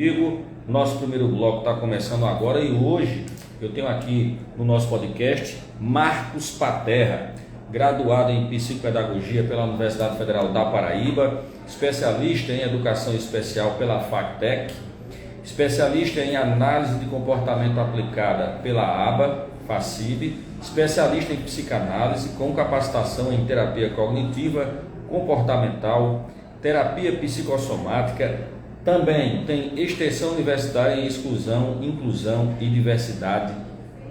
Comigo, nosso primeiro bloco está começando agora e hoje eu tenho aqui no nosso podcast Marcos Paterra, graduado em Psicopedagogia pela Universidade Federal da Paraíba, especialista em Educação Especial pela FACTEC, especialista em Análise de Comportamento Aplicada pela ABA, FACIB, especialista em Psicanálise com capacitação em Terapia Cognitiva, Comportamental, Terapia Psicossomática. Também tem extensão universitária em exclusão, inclusão e diversidade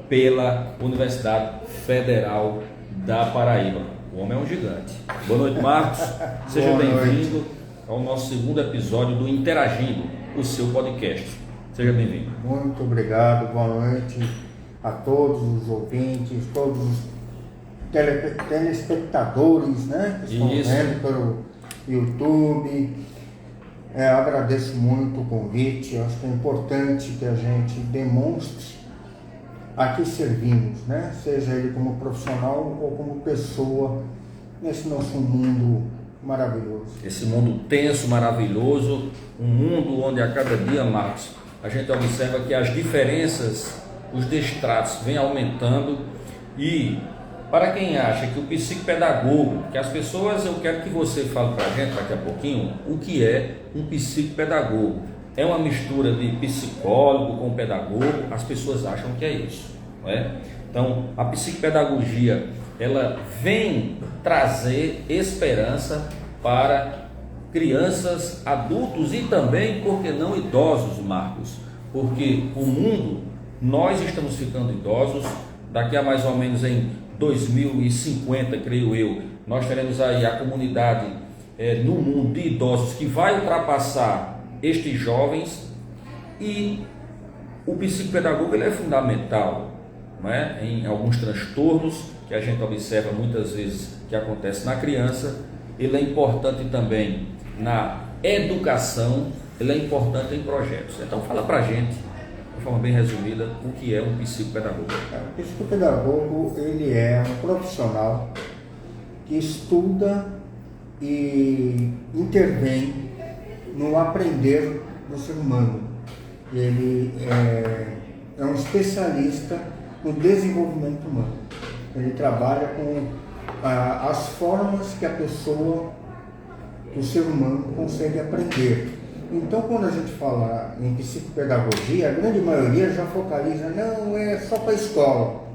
pela Universidade Federal da Paraíba. O homem é um gigante. Boa noite, Marcos. Seja bem-vindo ao nosso segundo episódio do Interagindo, o seu podcast. Seja bem-vindo. Muito obrigado, boa noite a todos os ouvintes, todos os telespectadores, né, que estão vendo pelo YouTube. Agradeço muito o convite. Eu acho que é importante que a gente demonstre a que servimos, né? Seja ele como profissional ou como pessoa nesse nosso mundo maravilhoso. Esse mundo tenso, maravilhoso, um mundo onde a cada dia, Marcos, a gente observa que as diferenças, os destratos vêm aumentando. E para quem acha que o psicopedagogo, que as pessoas, eu quero que você fale para a gente daqui a pouquinho o que é um psicopedagogo. É uma mistura de psicólogo com pedagogo, as pessoas acham que é isso, não é? Então, a psicopedagogia, ela vem trazer esperança para crianças, adultos e também, por que não, idosos, Marcos? Porque o mundo, nós estamos ficando idosos, daqui a mais ou menos em 2050, creio eu, nós teremos aí a comunidade no mundo de idosos que vai ultrapassar estes jovens, e o psicopedagogo ele é fundamental, não é? Em alguns transtornos que a gente observa muitas vezes que acontece na criança. Ele é importante também na educação, ele é importante em projetos. Então fala pra gente, de forma bem resumida, o que é um psicopedagogo. O psicopedagogo, ele é um profissional que estuda e intervém no aprender do ser humano. Ele é um especialista no desenvolvimento humano. Ele trabalha com as formas que a pessoa, que o ser humano consegue aprender. Então, quando a gente fala em psicopedagogia, a grande maioria já focaliza, não, é só para a escola.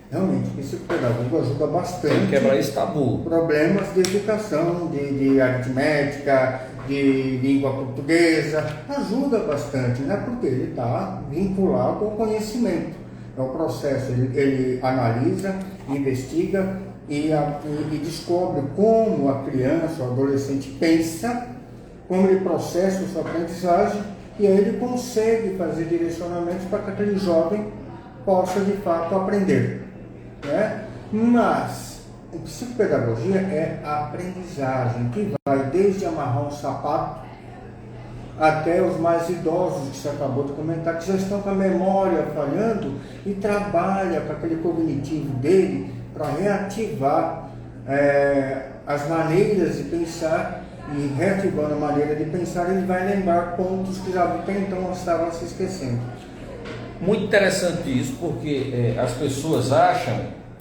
Realmente, o psicopedagogo ajuda bastante. Tem que quebrar esse tabu. Problemas de educação, de aritmética, de língua portuguesa, ajuda bastante, né? Porque ele está vinculado ao conhecimento. É o processo, ele analisa, investiga e descobre como a criança, o adolescente pensa, como ele processa a sua aprendizagem, e aí ele consegue fazer direcionamentos para que aquele jovem possa de fato aprender, né? Mas a psicopedagogia é a aprendizagem que vai desde amarrar um sapato até os mais idosos que você acabou de comentar, que já estão com a memória falhando, e trabalha com aquele cognitivo dele para reativar as maneiras de pensar. E reativando a maneira de pensar, ele vai lembrar pontos que já até então estavam se esquecendo. Muito interessante isso, porque as pessoas acham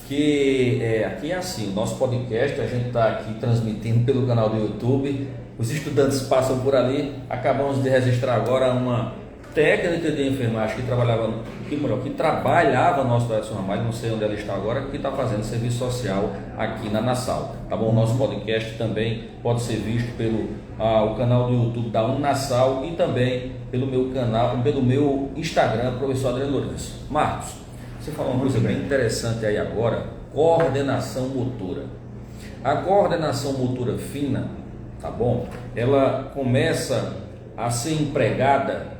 que aqui é assim, o nosso podcast, a gente está aqui transmitindo pelo canal do YouTube, os estudantes passam por ali. Acabamos de registrar agora uma técnica de enfermagem que trabalhava no Hospital de São Ramalho, não sei onde ela está agora, que está fazendo serviço social aqui na Nassau, tá bom? O nosso podcast também pode ser visto pelo o canal do YouTube da Unassau e também pelo meu canal, pelo meu Instagram, professor Adriano Lourenço. Marcos, você falou uma coisa bem interessante aí agora, coordenação motora. A coordenação motora fina, tá bom? Ela começa a ser empregada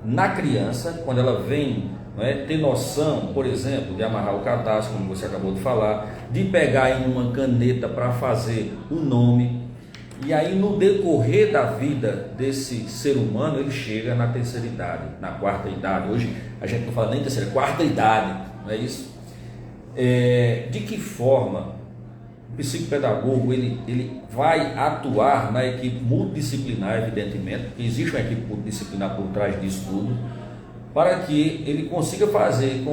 na criança, quando ela vem, não é, ter noção, por exemplo, de amarrar o cadastro, como você acabou de falar, de pegar em uma caneta para fazer o nome. E aí, no decorrer da vida desse ser humano, ele chega na terceira idade, na quarta idade. Hoje a gente não fala nem terceira, quarta idade, não é isso? De que forma O psicopedagogo ele vai atuar na equipe multidisciplinar, evidentemente, porque existe uma equipe multidisciplinar por trás disso tudo, para que ele consiga fazer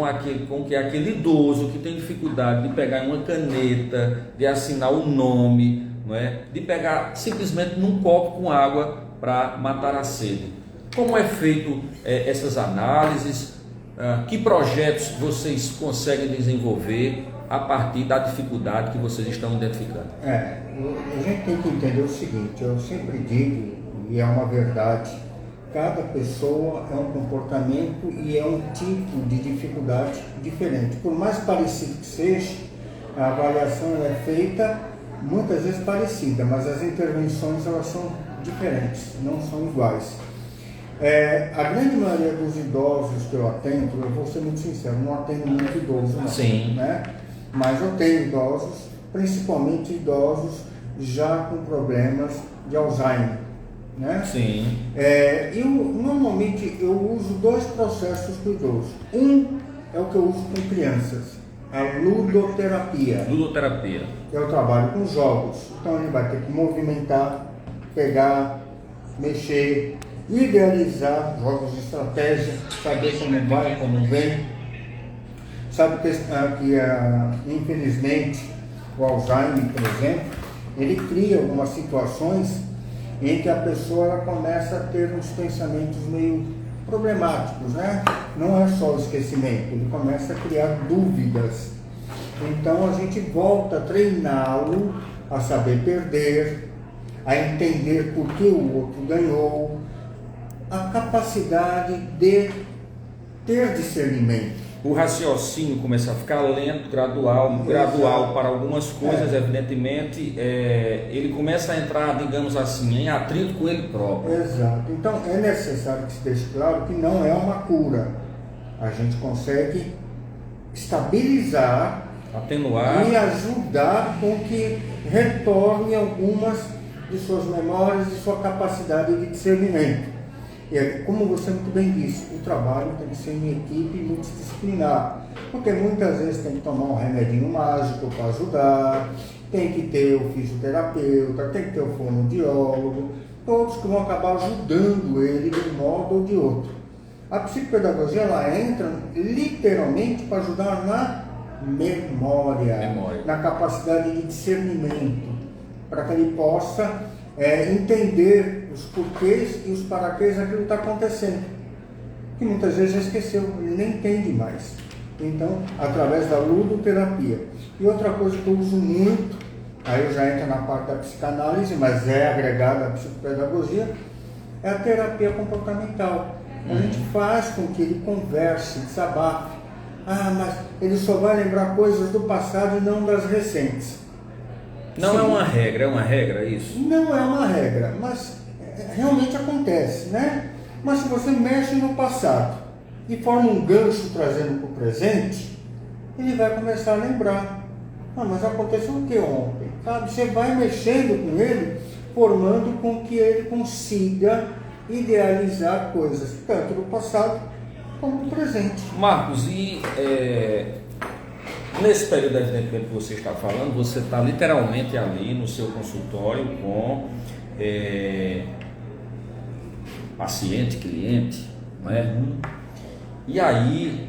com que aquele idoso que tem dificuldade de pegar uma caneta, de assinar o nome, não é? De pegar simplesmente num copo com água para matar a sede. Como é feito essas análises? Que projetos vocês conseguem desenvolver a partir da dificuldade que vocês estão identificando? A gente tem que entender o seguinte, eu sempre digo, e é uma verdade, cada pessoa é um comportamento e é um tipo de dificuldade diferente. Por mais parecido que seja, a avaliação é feita muitas vezes parecida, mas as intervenções elas são diferentes, não são iguais. A grande maioria dos idosos que eu atendo, eu vou ser muito sincero, não atendo muito idoso, não. Sim. Né? Mas eu tenho idosos, principalmente idosos já com problemas de Alzheimer. Né? Sim. Normalmente eu uso dois processos para o idoso. Um é o que eu uso com crianças, a ludoterapia. Ludoterapia. Eu trabalho com jogos, então ele vai ter que movimentar, pegar, mexer, idealizar jogos de estratégia, saber como vai, como vem. Sabe que infelizmente o Alzheimer, por exemplo, ele cria algumas situações em que a pessoa ela começa a ter uns pensamentos meio problemáticos, né? Não é só o esquecimento, ele começa a criar dúvidas. Então a gente volta a treiná-lo a saber perder, a entender por que o outro ganhou, a capacidade de ter discernimento. O raciocínio começa a ficar lento, gradual para algumas coisas, evidentemente, ele começa a entrar, digamos assim, em atrito com ele próprio. Exato. Então é necessário que se deixe claro que não é uma cura. A gente consegue estabilizar, atenuar e ajudar com que retorne algumas de suas memórias e sua capacidade de discernimento. E como você muito bem disse, o trabalho tem que ser em equipe multidisciplinar, porque muitas vezes tem que tomar um remedinho mágico para ajudar, tem que ter o fisioterapeuta, tem que ter o fonoaudiólogo, todos que vão acabar ajudando ele de um modo ou de outro. A psicopedagogia ela entra literalmente para ajudar na memória, na capacidade de discernimento, para que ele possa entender os porquês e os paraquês daquilo que está acontecendo, que muitas vezes já esqueceu, ele nem entende mais. Então, através da ludoterapia. E outra coisa que eu uso muito, aí eu já entro na parte da psicanálise, mas é agregada à psicopedagogia, é a terapia comportamental. A gente faz com que ele converse, desabafe. Mas ele só vai lembrar coisas do passado e não das recentes. Não é uma regra isso? Não é uma regra, mas realmente acontece, né? Mas se você mexe no passado e forma um gancho trazendo para o presente, ele vai começar a lembrar. Mas aconteceu o que ontem? Sabe? Você vai mexendo com ele, formando com que ele consiga idealizar coisas, tanto do passado como do presente. Marcos, e nesse período evidentemente que você está falando, você está literalmente ali no seu consultório com paciente, cliente, né? E aí,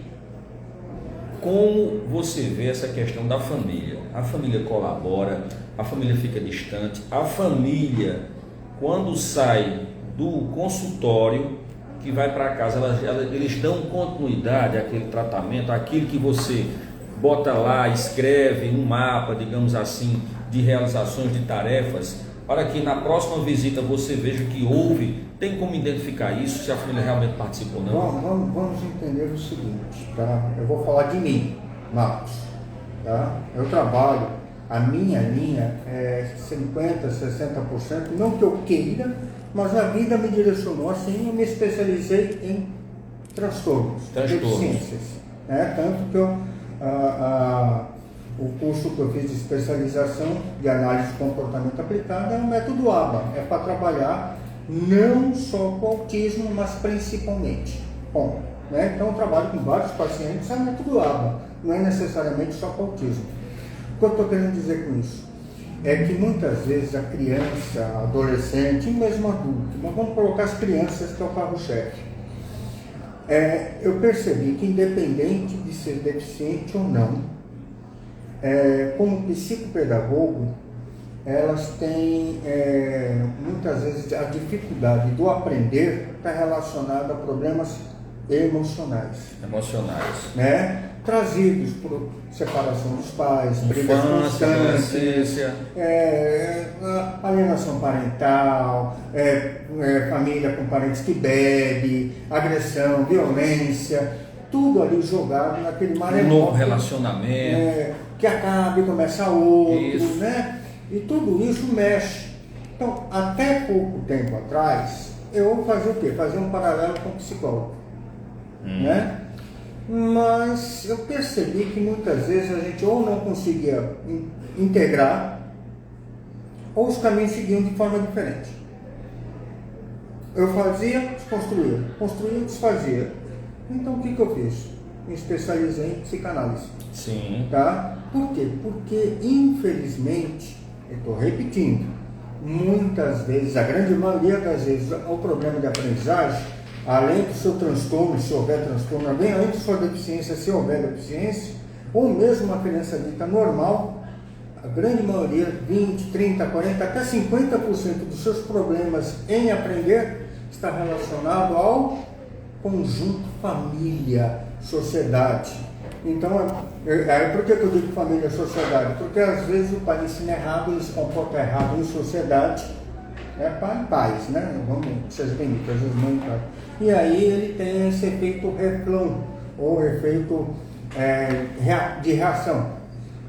como você vê essa questão da família? A família colabora, a família fica distante, a família, quando sai do consultório, que vai para casa, eles dão continuidade àquele tratamento, àquilo que você bota lá, escreve um mapa, digamos assim, de realizações de tarefas, para que na próxima visita você veja que houve, tem como identificar isso, se a família realmente participou ou não? Vamos entender o seguinte, tá? Eu vou falar de mim, Marcos, tá? Eu trabalho, a minha linha é 50%, 60%, não que eu queira, mas a vida me direcionou assim, eu me especializei em transtornos. Deficiências, né? Tanto que o curso que eu fiz de especialização de análise de comportamento aplicada é o método ABA, é para trabalhar não só com autismo, mas principalmente com, né? Então eu trabalho com vários pacientes, é o método ABA, não é necessariamente só com autismo. O que eu estou querendo dizer com isso? é que muitas vezes a criança, adolescente e mesmo adulto, mas vamos colocar as crianças que é o carro-chefe. Eu percebi que independente de ser deficiente ou não, como psicopedagogo, elas têm muitas vezes a dificuldade do aprender está relacionada a problemas emocionais, né? Trazidos por separação dos pais, brigas constantes, alienação parental, família com parentes que bebe, agressão, violência, tudo ali jogado naquele maremoto. Um novo relacionamento. Que acaba e começa outro, isso, né? E tudo isso mexe. Então, até pouco tempo atrás, eu fazia o quê? Fazia um paralelo com o psicólogo, né? Mas eu percebi que muitas vezes a gente ou não conseguia integrar, ou os caminhos seguiam de forma diferente. Eu fazia, desconstruía, construía, desfazia. Então o que eu fiz? Me especializei em psicanálise. Sim. Tá? Por quê? Porque infelizmente, eu estou repetindo, muitas vezes, a grande maioria das vezes, o problema de aprendizagem, além do seu transtorno, se houver transtorno, além da sua deficiência, se houver deficiência, ou mesmo uma criança dita normal, a grande maioria, 20, 30, 40, até 50% dos seus problemas em aprender está relacionado ao conjunto família, sociedade. Então, por que eu digo família e sociedade? Porque às vezes o pai ensina errado, ele se comporta errado em sociedade, pais, né? Vamos, seja bem dito, às vezes mãe e pai. E aí ele tem esse efeito reflão, ou efeito de reação,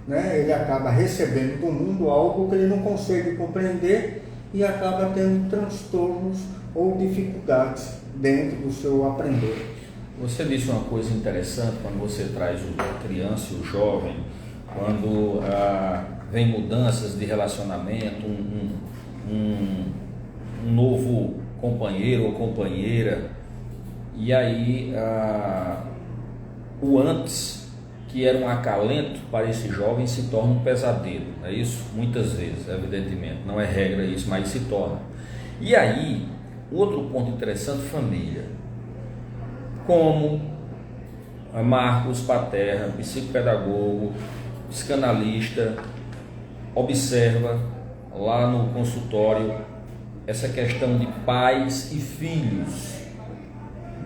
né? Ele acaba recebendo do mundo algo que ele não consegue compreender e acaba tendo transtornos ou dificuldades dentro do seu aprender. Você disse uma coisa interessante quando você traz a criança e o jovem, quando vem mudanças de relacionamento, um novo companheiro ou companheira, e aí o antes, que era um acalento para esse jovem, se torna um pesadelo, é isso? Muitas vezes, evidentemente, não é regra isso, mas se torna. E aí, outro ponto interessante, família. Como Marcos Paterra, psicopedagogo, psicanalista, observa lá no consultório essa questão de pais e filhos.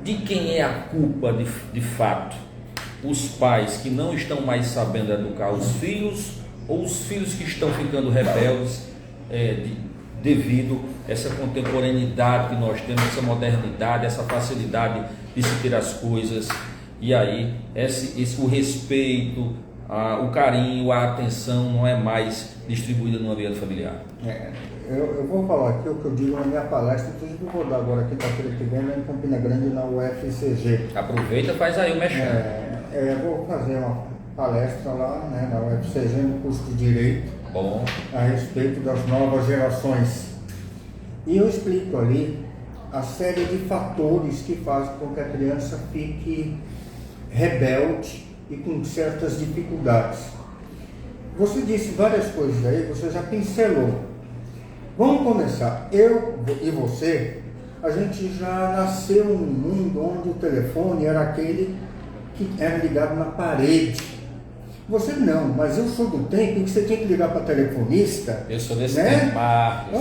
De quem é a culpa de fato? Os pais que não estão mais sabendo educar os filhos, ou os filhos que estão ficando rebeldes devido a essa contemporaneidade que nós temos, essa modernidade, essa facilidade de se ter as coisas, e aí o respeito, o carinho, a atenção não é mais distribuída no ambiente familiar. Eu vou falar aqui o que eu digo na minha palestra, inclusive eu vou dar agora quinta-feira que vem em Campina Grande, na UFCG. Aproveita e faz aí o mexendo. Eu vou fazer uma palestra lá, né, na UFCG, no curso de Direito, a respeito das novas gerações. E eu explico ali a série de fatores que fazem com que a criança fique rebelde e com certas dificuldades. Você disse várias coisas aí, você já pincelou. Vamos começar. Eu e você, a gente já nasceu num mundo onde o telefone era aquele que era ligado na parede. Você não, mas eu sou do tempo em que você tinha que ligar para telefonista. Eu sou desse tempo, Marcos.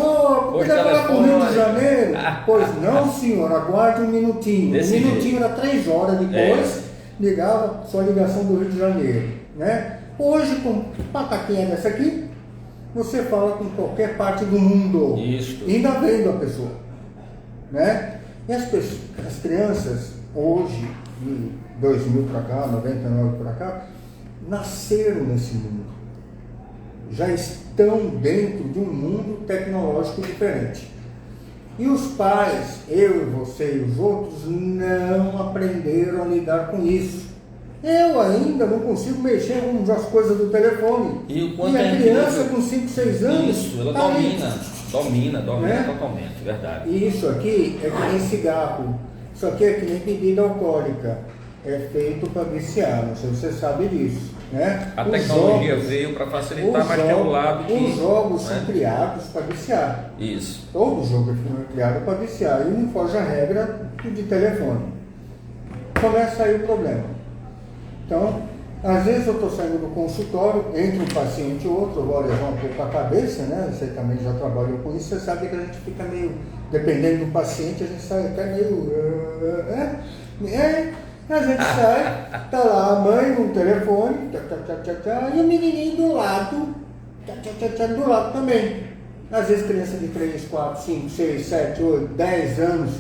Queria falar com o Rio de Janeiro? Pois não, senhor, aguarde um minutinho. Um minutinho era 3 horas depois, ligava sua ligação do Rio de Janeiro, né? Hoje, com pataquinha dessa aqui, você fala com qualquer parte do mundo. Isso. Ainda vendo a pessoa, né? E as crianças, hoje, de 2000 para cá, 99 para cá, nasceram nesse mundo, já estão dentro de um mundo tecnológico diferente. E os pais, eu e você e os outros, não aprenderam a lidar com isso. Eu ainda não consigo mexer com as coisas do telefone. E a criança com 5, 6 anos... Isso, ela domina totalmente, verdade. E isso aqui é que nem cigarro, isso aqui é que nem bebida alcoólica. é feito para viciar, não sei se você sabe disso, né? A tecnologia veio para facilitar, mas tem um lado que... Os jogos são criados para viciar. Isso. Todo jogo é criado para viciar e não foge a regra de telefone. Começa aí o problema. Então, às vezes eu estou saindo do consultório, entre um paciente e outro, eu vou levar um pouco a cabeça, né? Você também já trabalhou com isso, você sabe que a gente fica meio, dependendo do paciente, a gente sai até meio... A gente sai, tá lá a mãe no telefone, e o menininho do lado, do lado também. Às vezes criança de 3, 4, 5, 6, 7, 8, 10 anos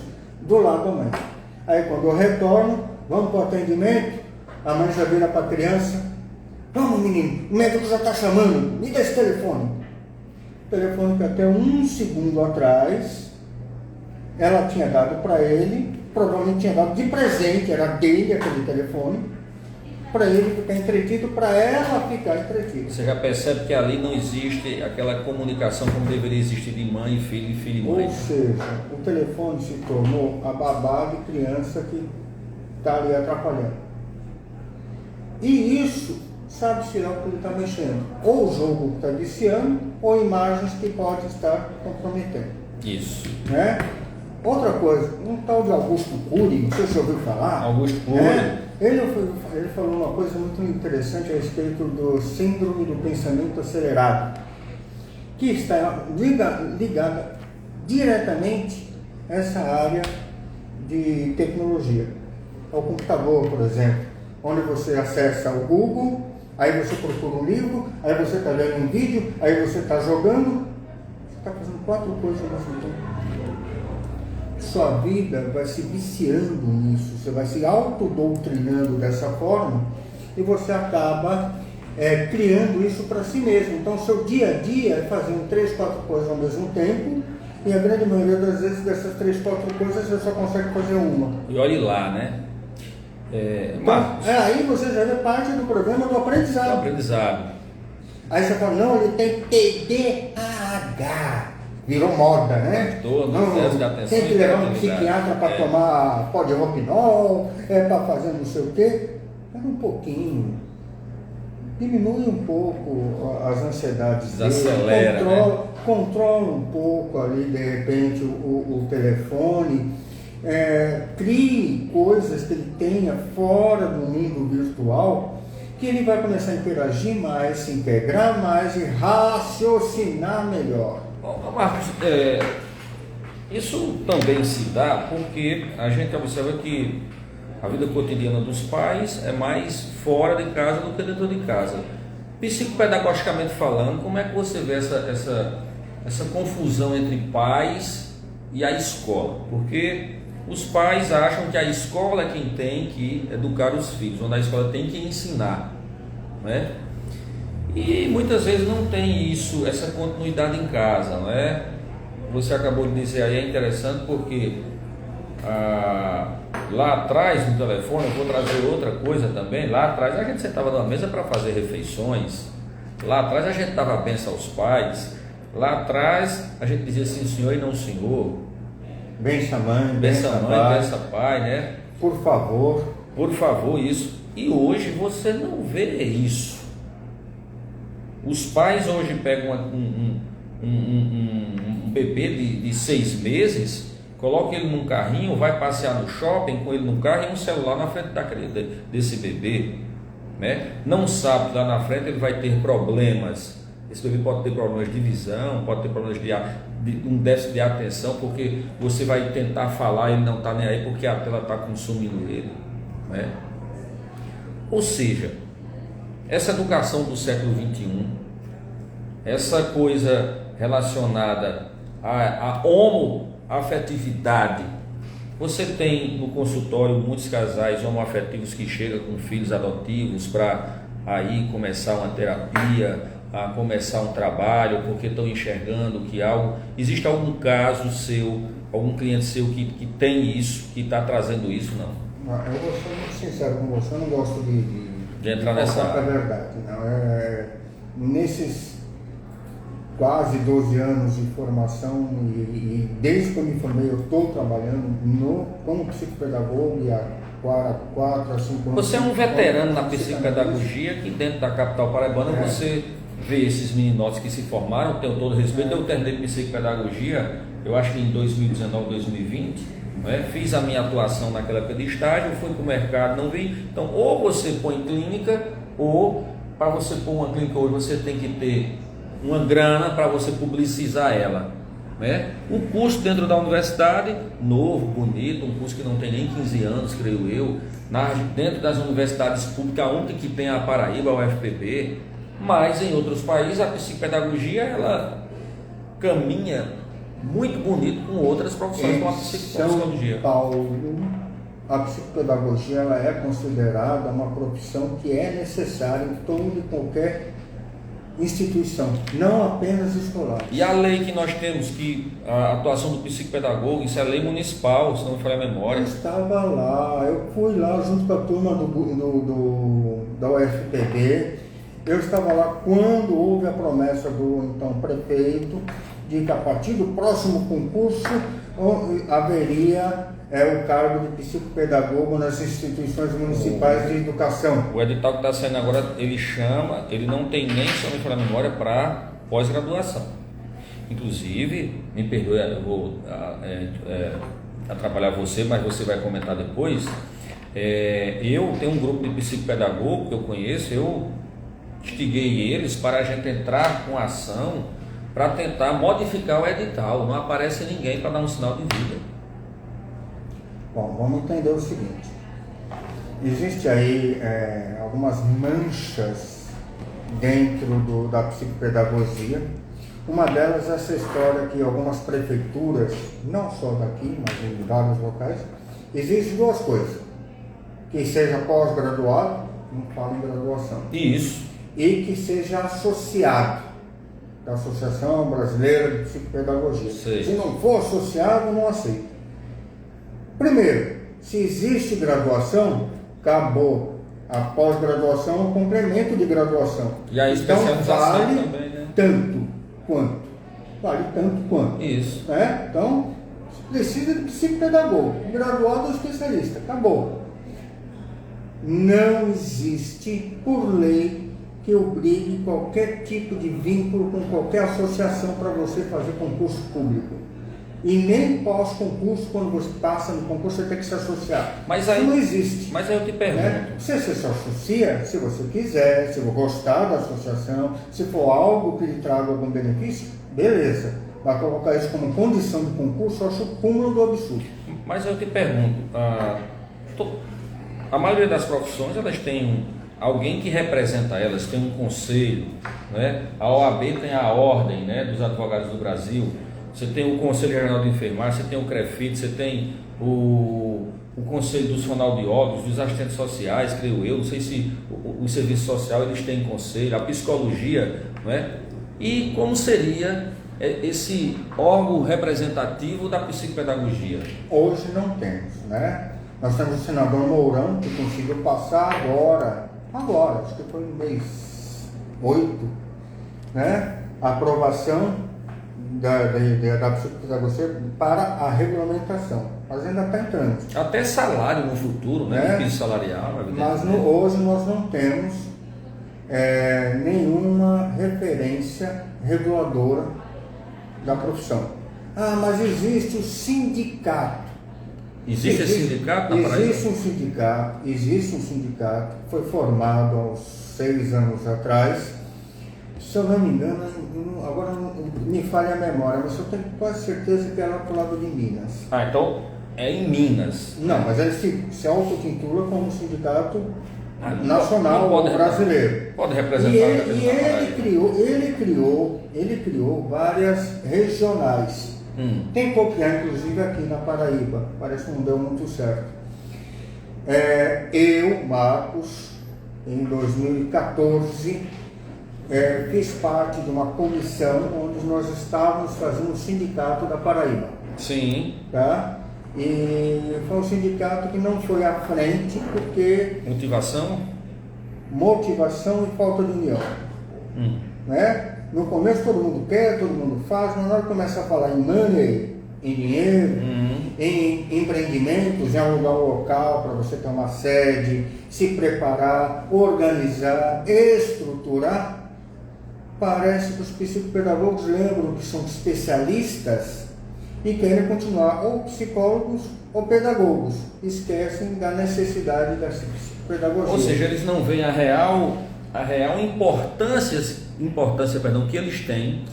do lado da mãe. Aí quando eu retorno, vamos para o atendimento, a mãe já vira para a criança, vamos menino, o médico já está chamando, me dá esse telefone. O telefone que até um segundo atrás, ela tinha dado para ele, provavelmente tinha dado de presente, era dele aquele telefone, para ele ficar entretido, para ela ficar entretida. Você já percebe que ali não existe aquela comunicação como deveria existir de mãe e filho e mãe. Ou seja, o telefone se tornou a babá de criança que está ali atrapalhando. E isso, sabe-se lá o que ele está mexendo. Ou o jogo que está viciando, ou imagens que podem estar comprometendo. Isso. Né? Outra coisa, um tal de Augusto Cury, não sei se você ouviu falar. Augusto Cury. Ele falou uma coisa muito interessante a respeito do síndrome do pensamento acelerado, que está ligada diretamente a essa área de tecnologia. Ao computador, por exemplo, onde você acessa o Google, aí você procura um livro, aí você está vendo um vídeo, aí você está jogando, você está fazendo 4 coisas ao mesmo tempo. Sua vida vai se viciando nisso, você vai se autodoutrinando dessa forma e você acaba criando isso para si mesmo. Então, seu dia a dia é fazendo 3, 4 coisas ao mesmo tempo e a grande maioria das vezes dessas 3, 4 coisas você só consegue fazer uma. E olhe lá, né? Aí você já vê parte do problema do aprendizado. Aí você fala, não, ele tem TDAH. Virou moda, né? Tem que levar um psiquiatra para tomar pó de roupinol, para fazer não sei o quê. Espera um pouquinho. Diminui um pouco as ansiedades Desacelera, dele. Controla um pouco ali, de repente, o telefone. Crie coisas que ele tenha fora do mundo virtual, que ele vai começar a interagir mais, se integrar mais e raciocinar melhor. Bom, Marcos, isso também se dá porque a gente observa que a vida cotidiana dos pais é mais fora de casa do que dentro de casa. Psicopedagogicamente falando, como é que você vê essa confusão entre pais e a escola? Porque os pais acham que a escola é quem tem que educar os filhos, onde a escola tem que ensinar, né? E muitas vezes não tem isso, essa continuidade em casa, não é? Você acabou de dizer aí, é interessante porque lá atrás no telefone, eu vou trazer outra coisa também, lá atrás a gente sentava numa mesa para fazer refeições, lá atrás a gente dava bênção aos pais, lá atrás a gente dizia sim senhor e não senhor. Bença mãe, bença mãe, bença pai, né? Por favor, isso. E hoje você não vê isso. Os pais hoje pegam um bebê de 6 meses, colocam ele num carrinho, vai passear no shopping com ele no carro e um celular na frente desse bebê, né? Não sabe que lá na frente ele vai ter problemas. Esse bebê pode ter problemas de visão, pode ter problemas de um déficit de atenção, porque você vai tentar falar e ele não está nem aí porque a tela está consumindo ele, né? Ou seja, essa educação do século XXI, essa coisa relacionada à homoafetividade, você tem no consultório muitos casais homoafetivos que chegam com filhos adotivos para aí começar uma terapia, a começar um trabalho, porque estão enxergando que existe algum caso seu, algum cliente seu que tem isso, que está trazendo isso, não? Eu vou ser muito sincero com você, eu não gosto de entrar nessa área. Verdade, não. Nesses quase 12 anos de formação e desde que eu me formei eu estou trabalhando como psicopedagogo e há 4 a 5 anos. Você é um veterano na psicopedagogia, que dentro da capital paraibana você vê esses meninotes que se formaram, tenho todo respeito. Eu terminei psicopedagogia, eu acho que em 2019, 2020, né? Fiz a minha atuação naquela época de estágio, fui para o mercado, não vi. Então, ou você põe clínica, ou para você pôr uma clínica hoje, você tem que ter uma grana para você publicizar ela, né? O curso dentro da universidade, novo, bonito, um curso que não tem nem 15 anos, creio eu, dentro das universidades públicas, a única que tem a Paraíba, a UFPB, mas em outros países a psicopedagogia ela caminha muito bonito com outras profissões, como a psicologia. São Paulo, a psicopedagogia ela é considerada uma profissão que é necessária em toda e qualquer instituição, não apenas escolar. E a lei que nós temos, que a atuação do psicopedagogo, isso é lei municipal, se não me falha a memória. Eu estava lá, eu fui lá junto com a turma da UFPB, eu estava lá quando houve a promessa do então prefeito de que a partir do próximo concurso haveria o cargo de psicopedagogo nas instituições municipais de educação. O edital que está saindo agora, ele não tem nem, se não me falha a memória, para pós-graduação. Inclusive, me perdoe, eu vou atrapalhar você, mas você vai comentar depois. Eu tenho um grupo de psicopedagogo que eu conheço, eu instiguei eles para a gente entrar com ação para tentar modificar o edital. Não aparece ninguém para dar um sinal de vida. Bom, vamos entender o seguinte. Existe aí algumas manchas dentro da psicopedagogia. Uma delas é essa história que algumas prefeituras, não só daqui, mas em vários locais, existem duas coisas. Que seja pós-graduado, não falo em graduação. Isso. E que seja associado da Associação Brasileira de Psicopedagogia. Sei. Se não for associado, não aceita. Primeiro, se existe graduação, acabou. A pós-graduação é um complemento de graduação. E a então especialização vale também, né? tanto quanto. Vale tanto quanto. Isso. Né? Então, precisa de psicopedagogo, graduado ou especialista. Acabou. Não existe, por lei, que obrigue qualquer tipo de vínculo com qualquer associação para você fazer concurso público. E nem pós-concurso, quando você passa no concurso, você tem que se associar. Mas aí, isso não existe. Mas aí eu te pergunto. Né? Você se associa se você quiser, se você gostar da associação, se for algo que lhe traga algum benefício, beleza. Vai colocar isso como condição de concurso, eu acho o cúmulo do absurdo. Mas eu te pergunto, a maioria das profissões, elas têm alguém que representa elas, tem um conselho, né? A OAB tem a Ordem, né, dos Advogados do Brasil, você tem o Conselho Regional de Enfermagem, você tem o CREFIT, você tem o Conselho dos Fonoaudiólogos, dos assistentes sociais, creio eu, não sei se o serviço social eles têm conselho, a psicologia, não é? E como seria esse órgão representativo da psicopedagogia? Hoje não temos, né? Nós temos o senador Mourão, que conseguiu passar agora, acho que foi no mês 8, né? A aprovação da psicopedagogia para a regulamentação. Mas ainda está entrando. Até salário no futuro, né? Piso salarial. Mas hoje nós não temos nenhuma referência reguladora da profissão. Mas existe o sindicato. Existe esse sindicato na Paraíba? Existe um sindicato que foi formado há uns 6 anos atrás. Se eu não me engano, agora não me falha a memória, mas eu tenho quase certeza que é lá para o lado de Minas. Então é em Minas. Não, mas ele se autotitula como sindicato nacional brasileiro. Pode representar. Ele criou várias regionais. Tem copiar, inclusive, aqui na Paraíba. Parece que não deu muito certo. Eu, Marcos, em 2014, fiz parte de uma comissão onde nós estávamos fazendo o sindicato da Paraíba. Sim. Tá? E foi um sindicato que não foi à frente porque... Motivação e falta de união. Né? No começo todo mundo quer, todo mundo faz, mas na hora que começa a falar em money, em dinheiro, em empreendimentos, em alugar um local para você ter uma sede, se preparar, organizar, estruturar. Parece que os psicopedagogos lembram que são especialistas e querem continuar ou psicólogos ou pedagogos. Esquecem da necessidade da psicopedagogia. Ou seja, eles não veem a real importância que eles têm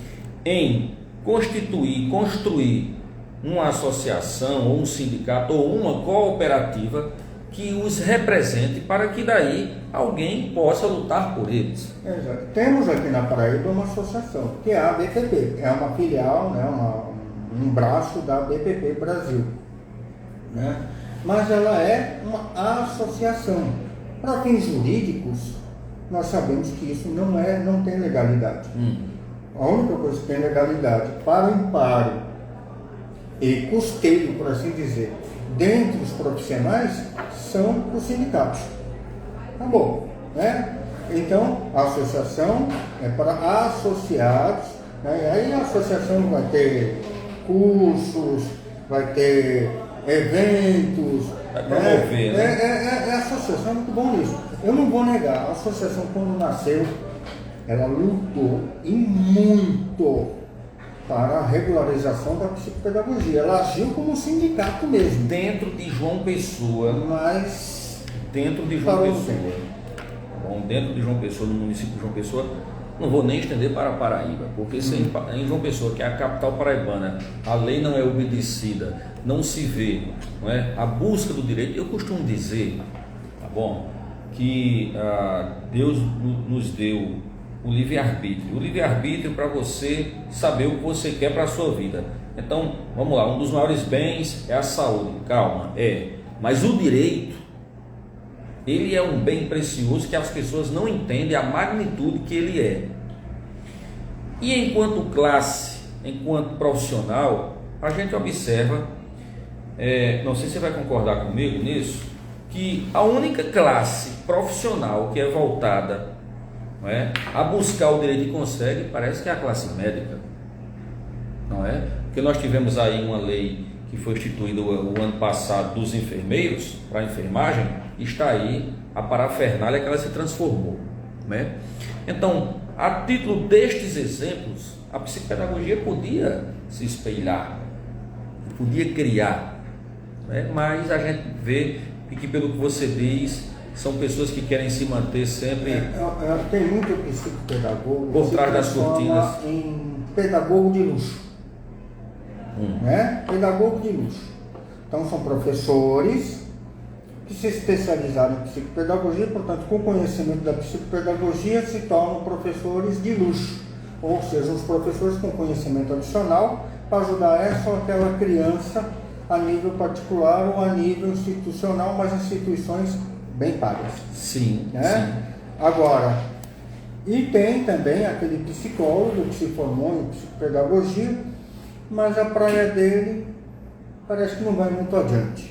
em construir uma associação ou um sindicato ou uma cooperativa que os represente para que daí alguém possa lutar por eles. Exato. Temos aqui na Paraíba uma associação, que é a BPP, é uma filial, né, um braço da BPP Brasil, né? Mas ela é uma associação. Para fins jurídicos, nós sabemos que isso não tem legalidade. A única coisa que tem legalidade para o amparo e custeio, por assim dizer, dentre os profissionais, são os sindicatos. Acabou, né? Então, a associação é para associados, né? E aí a associação vai ter cursos, vai ter eventos, vai promover, né? A associação é muito bom nisso. Eu não vou negar, a associação quando nasceu, ela lutou e muito para a regularização da psicopedagogia. Ela agiu como um sindicato mesmo. Dentro de João Pessoa. Mas dentro de João Pessoa. Bom, dentro de João Pessoa, no município de João Pessoa, não vou nem estender para a Paraíba, porque em João Pessoa, que é a capital paraibana, a lei não é obedecida, não se vê, não é? A busca do direito. Eu costumo dizer, tá bom, que Deus nos deu o livre-arbítrio. O livre-arbítrio para você saber o que você quer para a sua vida. Então, vamos lá, um dos maiores bens é a saúde. Calma, mas o direito, ele é um bem precioso que as pessoas não entendem a magnitude que ele é. E enquanto classe, enquanto profissional, a gente observa, não sei se você vai concordar comigo nisso, que a única classe profissional que é voltada, não é, a buscar o direito e consegue, parece que é a classe médica, não é? Porque nós tivemos aí uma lei que foi instituída o ano passado dos enfermeiros para a enfermagem, e está aí a parafernália que ela se transformou, né? Então, a título destes exemplos, a psicopedagogia podia se espelhar, podia criar, né? Mas a gente vê que, pelo que você diz, são pessoas que querem se manter sempre tem muito psicopedagogo por trás das cortinas, em pedagogo de luxo, né? Pedagogo de luxo. Então são professores que se especializaram em psicopedagogia, portanto, com conhecimento da psicopedagogia se tornam professores de luxo, ou seja, os professores com conhecimento adicional para ajudar essa ou aquela criança a nível particular ou a nível institucional, mas instituições bem pagas. Sim, né? sim. Agora, e tem também aquele psicólogo que se formou em psicopedagogia, mas a praia dele parece que não vai muito adiante.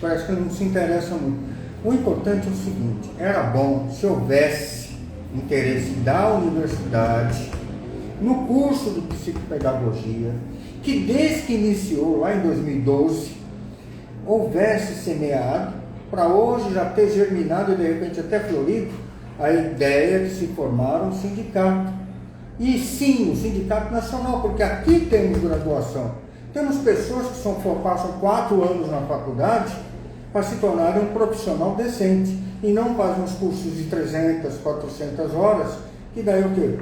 Parece que não se interessa muito. O importante é o seguinte: era bom se houvesse interesse da universidade no curso de psicopedagogia, que desde que iniciou lá em 2012 houvesse semeado, para hoje já ter germinado e de repente até florido a ideia de se formar um sindicato. E sim, um sindicato nacional, porque aqui temos graduação. Temos pessoas que passam 4 anos na faculdade para se tornarem um profissional decente e não fazem os cursos de 300, 400 horas, que daí o quê?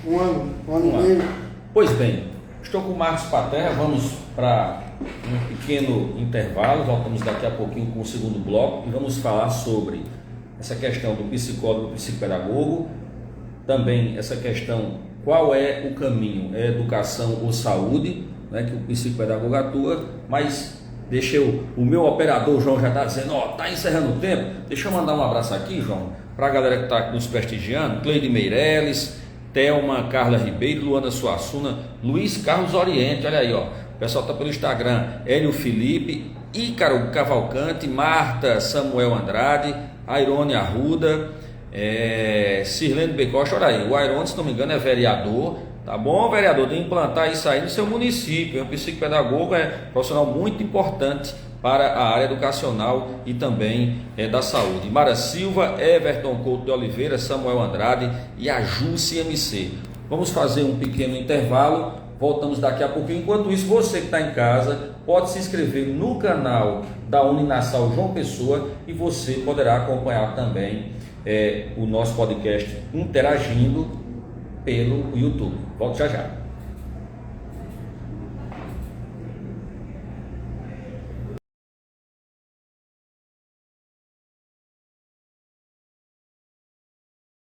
Um ano e meio. Pois bem, estou com o Marcos Paterra, vamos para um pequeno intervalo, voltamos daqui a pouquinho com o segundo bloco e vamos falar sobre essa questão do psicólogo e psicopedagogo, também essa questão, qual é o caminho, é educação ou saúde, né, que o psicopedagogo atua, mas deixa o meu operador João já está dizendo, está encerrando o tempo, deixa eu mandar um abraço aqui, João, para a galera que está nos prestigiando, Cleide Meirelles, Thelma Carla Ribeiro, Luana Suassuna, Luiz Carlos Oriente, olha aí, ó, o pessoal está pelo Instagram, Hélio Felipe, Ícaro Cavalcante, Marta Samuel Andrade, Airone Arruda, Sirlene Becosta, olha aí, o Airone, se não me engano, é vereador, Tá bom, vereador? De implantar isso aí no seu município. O psicopedagogo é um profissional muito importante para a área educacional e também da saúde. Mara Silva, Everton Couto de Oliveira, Samuel Andrade e a Jusce MC. Vamos fazer um pequeno intervalo, voltamos daqui a pouquinho. Enquanto isso, você que está em casa pode se inscrever no canal da Uninasal João Pessoa e você poderá acompanhar também o nosso podcast interagindo pelo YouTube. Volto já já.